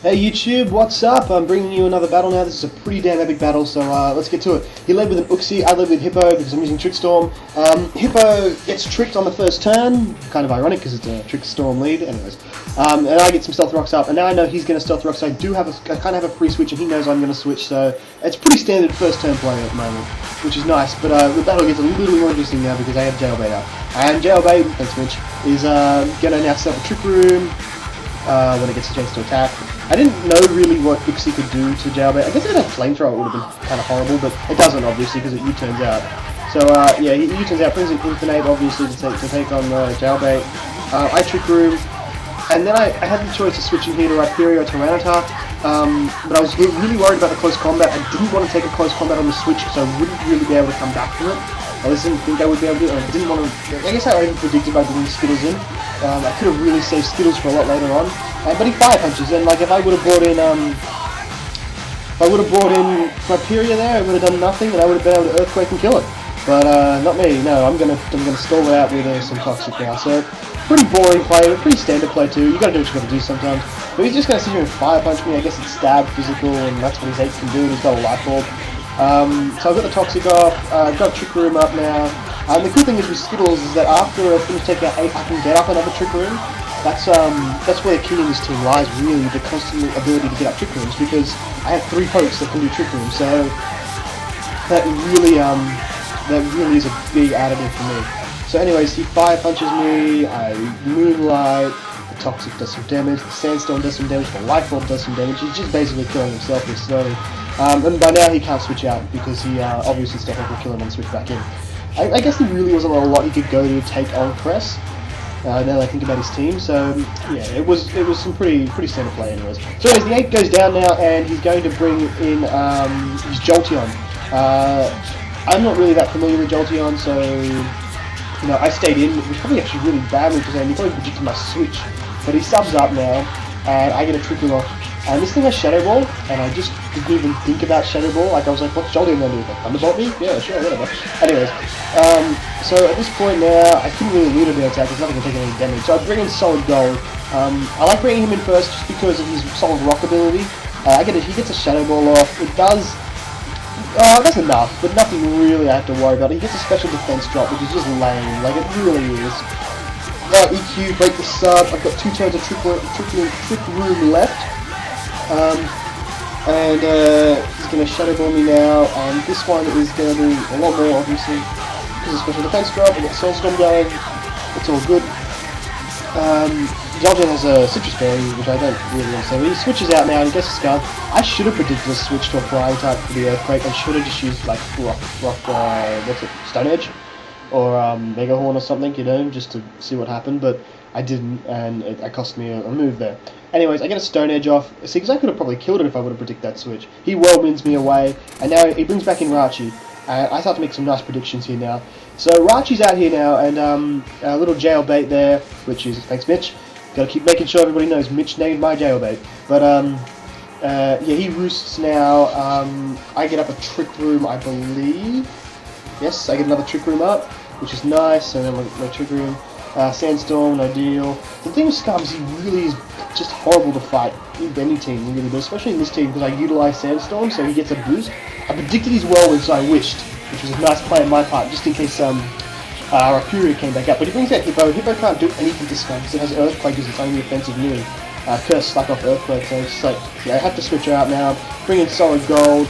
Hey YouTube, what's up? I'm bringing you another battle now. This is a pretty damn epic battle, so let's get to it. He led with an Uxie, I led with Hippo because I'm using Trick Storm. Hippo gets tricked on the first turn, kind of ironic because it's a Trick Storm lead, anyways. And I get some Stealth Rocks up, and now I know he's going to Stealth Rock, so I kind of have a free switch, and he knows I'm going to switch, so it's pretty standard first turn play at the moment, which is nice, but the battle gets a little more interesting now because I have Jailbait out. And Jailbait, thanks Mitch, is going to now set up a Trick Room when it gets a chance to attack. I didn't know really what Uxie could do to Jailbait. I guess if it had Flamethrower it would have been kind of horrible, but it doesn't obviously because it U-turns out. So yeah, he U-turns out, brings an Infinite obviously to take on Jailbait. I Trick Room, and then I had the choice of switching here to Rhyperior or Tyranitar, but I was really worried about the close combat. I didn't want to take a close combat on the switch because I wouldn't really be able to come back from it. I just didn't think I would be able to, and I didn't want to, I guess I even predicted by bringing Skittles in. I could have really saved Skittles for a lot later on. But he fire punches, and like if I would have brought in Rhyperior there, it would have done nothing, and I would have been able to Earthquake and kill it. But not me. No, I'm gonna stall it out with some Toxic now. So pretty boring play, but pretty standard play too. You gotta do what you gotta do sometimes. But he's just gonna sit here and fire punch me. I guess it's stab, physical, and that's what his 8 can do. And he's got a Life Orb. So I've got the Toxic off. I've got Trick Room up now. And the cool thing is with Skittles is that after I finish taking out 8, I can get up another Trick Room. That's where the key in this team lies, really, the constant ability to get up Trick Rooms, because I have 3 pokes that can do Trick Rooms, so that really is a big additive for me. So anyways, he fire punches me, I Moonlight, the Toxic does some damage, the Sandstorm does some damage, the Life Orb does some damage. He's just basically killing himself here slowly. And by now he can't switch out because he obviously Stealth Rock will kill him and switch back in. I guess there really wasn't a lot he could go to take on Cress. Now that I think about his team, so yeah, it was some pretty standard play anyways. So anyways, the 8 goes down now, and he's going to bring in his Jolteon. I'm not really that familiar with Jolteon, so you know I stayed in. It was probably actually really badly because he probably predicted my switch, but he subs up now, and I get a Trick Room off. And this thing has Shadow Ball, and I just didn't even think about Shadow Ball. Like I was like, what's Jolteon gonna do? Like, Thunderbolt me? Yeah, sure, whatever. Anyways, so at this point now, I couldn't really lead him to attack. There's nothing to take any damage. So I bring in Solid Gold. I like bringing him in first just because of his Solid Rock ability. He gets a Shadow Ball off. It does. That's enough, but nothing really I have to worry about. He gets a special defense drop, which is just lame. Like it really is. EQ, break the sub. I've got 2 turns of Trick Room left. He's going to Shadow Ball me now, and this one is going to do a lot more, obviously, because of special defense drop. I got Soulstorm going, it's all good. Jolteon has a Citrus Berry, which I don't really understand, but he switches out now and he gets a Scald. I should have predicted a switch to a Flying type for the Earthquake. I should have just used, like, Stone Edge? Or Mega Horn or something, you know, just to see what happened, but I didn't, and it cost me a move there. Anyways, I get a Stone Edge off. See, because I could have probably killed it if I would have predicted that switch. He whirlwinds me away, and now he brings back in Rachi. I start to make some nice predictions here now. So Rachi's out here now, and a little Jailbait there, which is, thanks Mitch. Gotta keep making sure everybody knows Mitch named my Jailbait. But yeah, he roosts now. I get up a Trick Room, I believe. Yes, I get another Trick Room up, which is nice, and then my Trick Room. Sandstorm, no deal. The thing with Scum is he really is just horrible to fight in any team, really, but especially in this team because I utilize Sandstorm, so he gets a boost. I predicted his Whirlwind, so I wished, which was a nice play on my part, just in case Rhyperior came back up. But he brings out Hippo. Hippo can't do anything to Scum because it has Earthquake as its only offensive move. Curse stuck off Earthquake, so it's just like, yeah, I have to switch her out now. Bring in Solid Gold.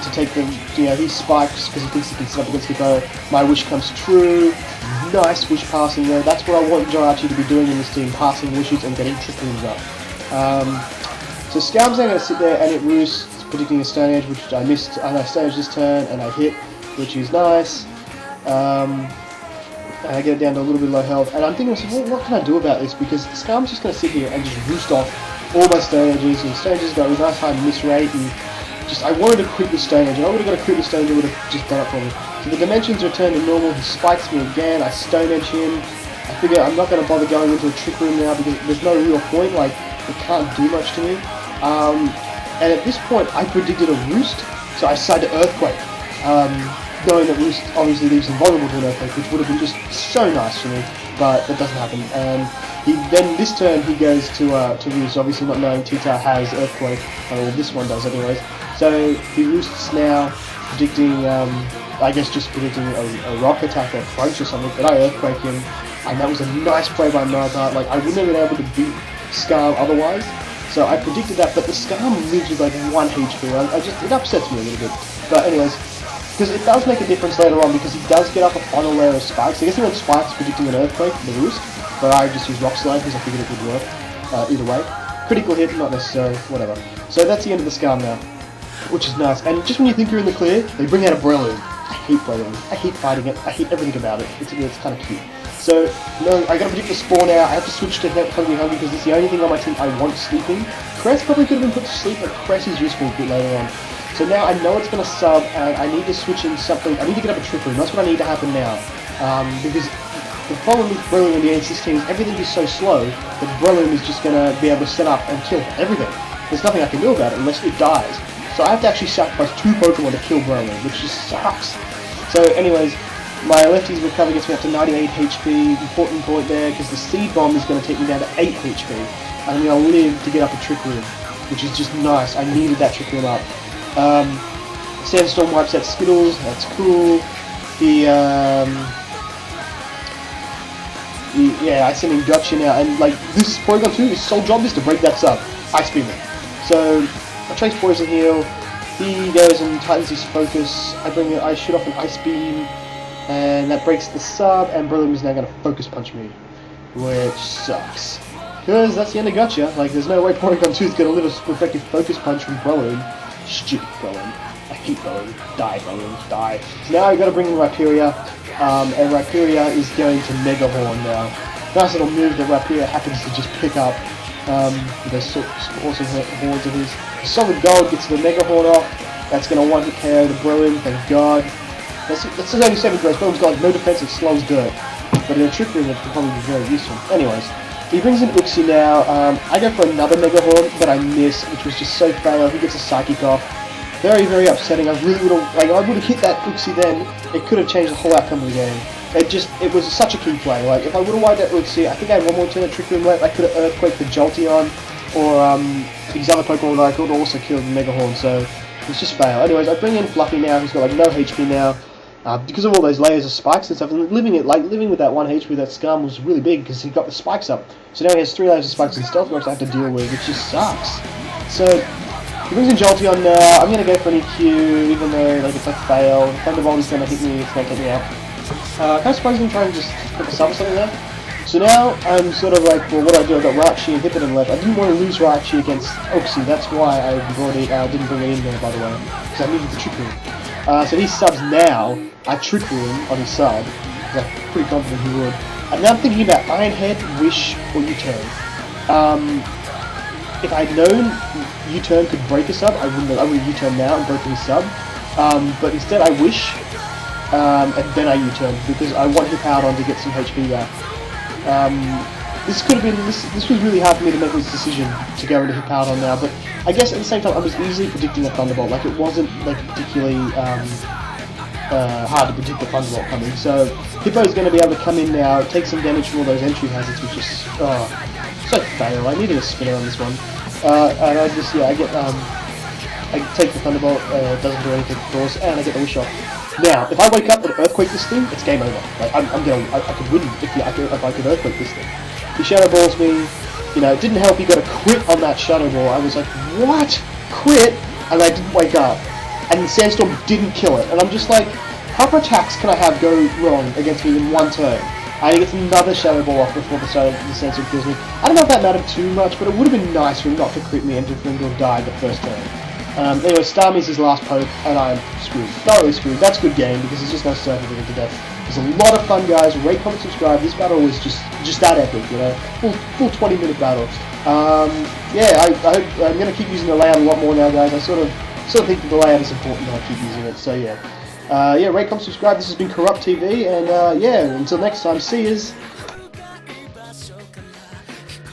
To take the, you know, he spikes because he thinks he can set up against Hippo. My wish comes true. Nice wish passing there. That's what I want Jirachi to be doing in this team, passing wishes and getting Trick Rooms up. So Scalm's now going to sit there and it roosts, predicting a Stone Edge, which I missed. I Stone Edge this turn and I hit, which is nice. And I get it down to a little bit low health. And I'm thinking, well, what can I do about this? Because Scalm's just going to sit here and just roost off all my Stone Edges, and Stone Edges got a nice high miss rate, and I wanted to crit the Stone Edge, and I would have got a crit the Stone Edge, it would have just done it for me. So the dimensions return to normal, he spikes me again, I Stone Edge him. I figure I'm not going to bother going into a Trick Room now because there's no real point, like, it can't do much to me. And at this point, I predicted a Roost, so I decided to Earthquake. Knowing that Roost obviously leaves him vulnerable to an Earthquake, which would have been just so nice for me, but that doesn't happen. Then this turn he goes to roost, obviously not knowing Tita has Earthquake, or this one does anyways. So he roosts now, predicting, I guess just predicting a rock attack or a crunch or something, but I Earthquake him, and that was a nice play by Martha. Like, I wouldn't have been able to beat Scarm otherwise, so I predicted that, but the Scarm lives with like 1 HP, it upsets me a little bit. But anyways, because it does make a difference later on, because he does get up a final layer of spikes. I guess he went spikes predicting an Earthquake, the roost, but I just used Rock Slide because I figured it would work either way. Critical hit, not necessary, whatever. So that's the end of the Scarm now, which is nice. And just when you think you're in the clear, they bring out a Breloom. I hate Breloom. I hate fighting it. I hate everything about it. It's kind of cute. So, no, I gotta predict the spawn now. I have to switch to Hungry because it's the only thing on my team I want sleeping. Cress probably could have been put to sleep, but Cress is useful a bit later on. So now I know it's going to sub, and I need to switch in something. I need to get up a Trick Room. That's what I need to happen now. Because the problem with Breloom in the A16 is everything is so slow that Breloom is just going to be able to set up and kill everything. There's nothing I can do about it unless it dies. So I have to actually sacrifice 2 Pokemon to kill Breloom, which just sucks. So anyways, my lefty's recovery gets me up to 98 HP. Important point there, because the Seed Bomb is going to take me down to 8 HP. And I'm going to live to get up a Trick Room, which is just nice. I needed that Trick Room up. Sandstorm wipes out Skittles, that's cool. Yeah, I sent him Gotcha now, and like, this Porygon 2, his sole job is to break that sub. Ice Beam it. So, I trace Poison Heal, he goes and tightens his focus, I shoot off an Ice Beam, and that breaks the sub, and Breloom is now going to Focus Punch me, which sucks. Because that's the end of Gotcha. Like, there's no way Porygon 2 is going to live a effective Focus Punch from Breloom. Stupid Breloom. I hate Breloom. Die, Breloom. Die. So now I've got to bring in Rhyperior, and Rhyperior is going to Mega Horn now. Nice little move that Rhyperior happens to just pick up. There's awesome horns of his. Solid Gold gets the Mega Horn off. That's going to one-hit KO the Breloom, thank God. That's only 7 grades. Breloom's got no defense, it slows dirt. But in a Trick Room, it can probably be very useful. Anyways. He brings in Uxie now. I go for another Mega Horn, but I miss, which was just so fail. He gets a Psychic off. Very, very upsetting. I really would have, I would have hit that Uxie then. It could have changed the whole outcome of the game. It was such a key play. Like, if I would have wiped that Uxie, I think I had one more turn at Trick Room left. I could have Earthquaked the Jolteon, or these other Pokemon that I could also kill the Mega Horn. So it's just fail. Anyways, I bring in Fluffy now. He's got like no HP now. Because of all those layers of spikes and stuff, and living with that 1 HP with that Scarm was really big because he got the spikes up. So now he has 3 layers of spikes and Stealth Rocks I have to deal with, which just sucks. So he brings in Jolteon now. I'm gonna go for an EQ, even though like it's a fail. Thunderbolt is gonna hit me, it's gonna take me out. Kind of surprised him trying to just put the sub or something there. So now I'm sort of like, well, what do I do? I've got Raichu and Hippodon left. I didn't want to lose Raichu against Uxie. That's why I didn't bring it in there, by the way, because I needed the Trick Room. So he subs now. I Trick Room on his side, because I'm pretty confident he would. And now I'm thinking about Iron Head, Wish, or U-Turn. If I'd known U-Turn could break a sub, I would have U-Turn now and broken his sub. But instead I Wish, and then I U-Turn, because I want Hippowdon to get some HP back. This could have been, this was really hard for me to make this decision to go into Hippowdon now, but I guess at the same time I was easily predicting a Thunderbolt. Like, it wasn't like particularly hard to predict the Thunderbolt coming. So Hippo's going to be able to come in now, take some damage from all those entry hazards, which is so fail. I needed a spinner on this one, and I just I take the Thunderbolt, doesn't do anything of course, and I get the Wish off. Now, if I wake up and Earthquake this thing, it's game over. Like, I could win if I could Earthquake this thing. He Shadow Balls me. You know, it didn't help he got a crit on that Shadow Ball. I was like, what? Crit? And I didn't wake up. And the Sandstorm didn't kill it. And I'm just like, how many attacks can I have go wrong against me in one turn? And he gets another Shadow Ball off before the Sandstorm kills me. I don't know if that mattered too much, but it would have been nice for him not to crit me and for him to have died the first turn. Anyway, Starmie's his last poke, and I'm screwed. Thoroughly screwed. That's a good game, because there's just no certainty to death. It's a lot of fun, guys. Rate, comment, subscribe. This battle was just that epic, you know. Full 20-minute battle. Yeah, I hope I'm going to keep using the layout a lot more now, guys. I sort of think that the layout is important, and I keep using it. So yeah, yeah. Rate, comment, subscribe. This has been Corrupt TV, and yeah. Until next time, see yous.